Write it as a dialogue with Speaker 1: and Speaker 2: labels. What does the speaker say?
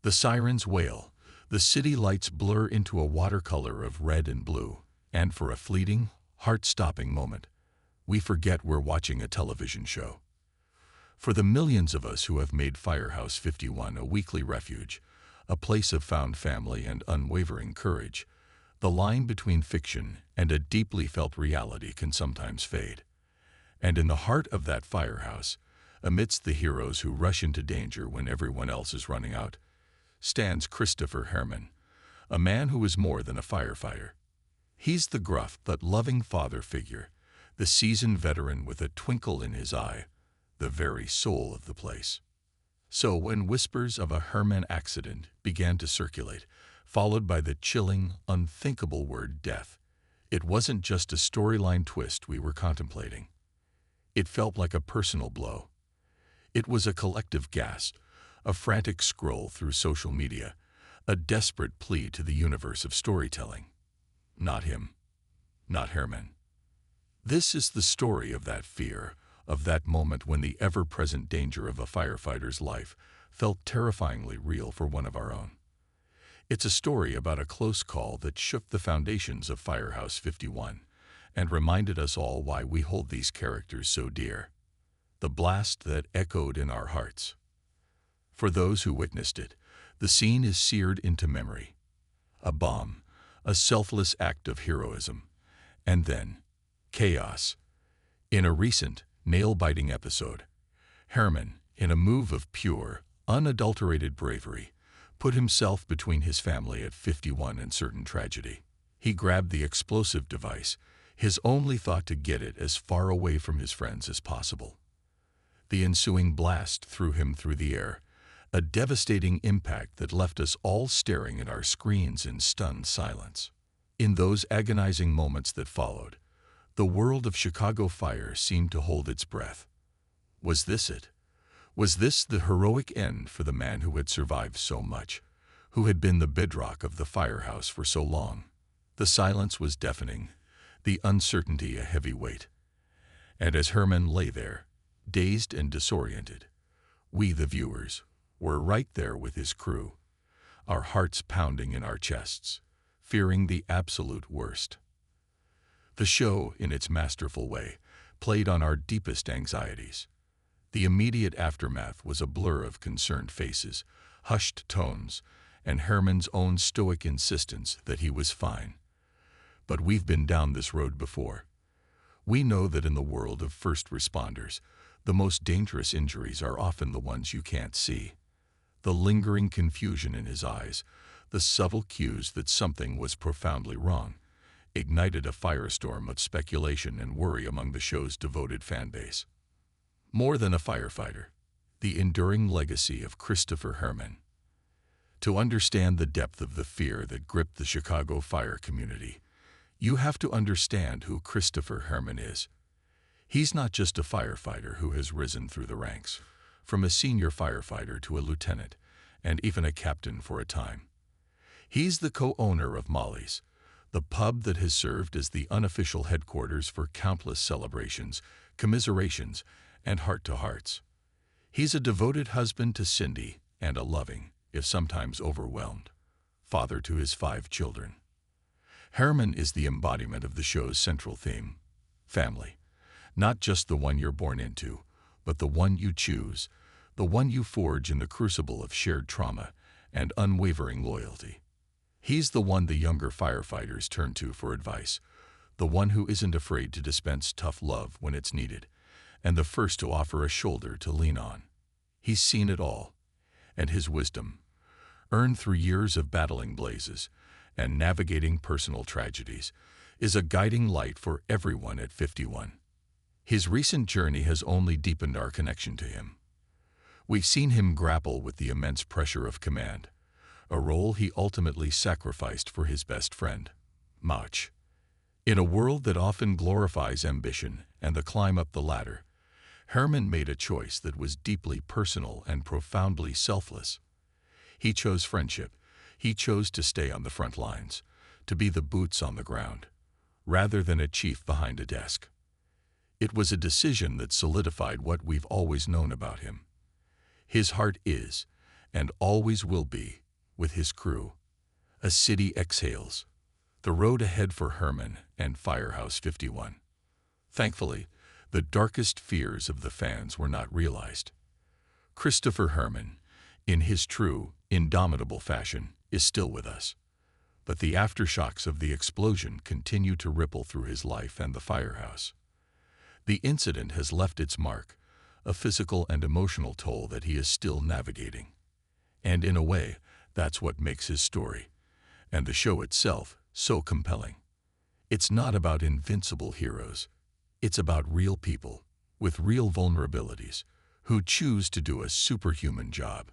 Speaker 1: The sirens wail, the city lights blur into a watercolor of red and blue, and for a fleeting, heart-stopping moment, we forget we're watching a television show. For the millions of us who have made Firehouse 51 a weekly refuge, a place of found family and unwavering courage, the line between fiction and a deeply felt reality can sometimes fade. And in the heart of that firehouse, amidst the heroes who rush into danger when everyone else is running out, stands Christopher Herrmann, a man who is more than a firefighter. He's the gruff but loving father figure, the seasoned veteran with a twinkle in his eye, the very soul of the place. So when whispers of a Herrmann accident began to circulate, followed by the chilling, unthinkable word death, it wasn't just a storyline twist we were contemplating. It felt like a personal blow. It was a collective gasp, a frantic scroll through social media, a desperate plea to the universe of storytelling. Not him. Not Herrmann. This is the story of that fear, of that moment when the ever-present danger of a firefighter's life felt terrifyingly real for one of our own. It's a story about a close call that shook the foundations of Firehouse 51 and reminded us all why we hold these characters so dear. The blast that echoed in our hearts. For those who witnessed it, the scene is seared into memory. A bomb, a selfless act of heroism, and then chaos. In a recent, nail-biting episode, Herrmann, in a move of pure, unadulterated bravery, put himself between his family at 51 and certain tragedy. He grabbed the explosive device, his only thought to get it as far away from his friends as possible. The ensuing blast threw him through the air, a devastating impact that left us all staring at our screens in stunned silence. In those agonizing moments that followed, the world of Chicago fire seemed to hold its breath. Was this it? Was this the heroic end for the man who had survived so much, who had been the bedrock of the firehouse for so long? The silence was deafening, the uncertainty a heavy weight. And as Herrmann lay there, dazed and disoriented, we, the viewers, were right there with his crew, our hearts pounding in our chests, fearing the absolute worst. The show, in its masterful way, played on our deepest anxieties. The immediate aftermath was a blur of concerned faces, hushed tones, and Herrmann's own stoic insistence that he was fine. But we've been down this road before. We know that in the world of first responders, the most dangerous injuries are often the ones you can't see. The lingering confusion in his eyes, the subtle cues that something was profoundly wrong, ignited a firestorm of speculation and worry among the show's devoted fanbase. More than a firefighter, the enduring legacy of Christopher Herrmann. To understand the depth of the fear that gripped the Chicago fire community, you have to understand who Christopher Herrmann is. He's not just a firefighter who has risen through the ranks, from a senior firefighter to a lieutenant, and even a captain for a time. He's the co-owner of Molly's, the pub that has served as the unofficial headquarters for countless celebrations, commiserations, and heart-to-hearts. He's a devoted husband to Cindy and a loving, if sometimes overwhelmed, father to his 5 children. Herrmann is the embodiment of the show's central theme, family. Not just the one you're born into, but the one you choose, the one you forge in the crucible of shared trauma and unwavering loyalty. He's the one the younger firefighters turn to for advice, the one who isn't afraid to dispense tough love when it's needed, and the first to offer a shoulder to lean on. He's seen it all, and his wisdom, earned through years of battling blazes and navigating personal tragedies, is a guiding light for everyone at 51. His recent journey has only deepened our connection to him. We've seen him grapple with the immense pressure of command, a role he ultimately sacrificed for his best friend, Mach. In a world that often glorifies ambition and the climb up the ladder, Herrmann made a choice that was deeply personal and profoundly selfless. He chose friendship. He chose to stay on the front lines, to be the boots on the ground, rather than a chief behind a desk. It was a decision that solidified what we've always known about him. His heart is, and always will be, with his crew. A city exhales. The road ahead for Herrmann and Firehouse 51. Thankfully, the darkest fears of the fans were not realized. Christopher Herrmann, in his true, indomitable fashion, is still with us. But the aftershocks of the explosion continue to ripple through his life and the firehouse. The incident has left its mark, a physical and emotional toll that he is still navigating. And in a way, that's what makes his story, and the show itself, so compelling. It's not about invincible heroes. It's about real people, with real vulnerabilities, who choose to do a superhuman job.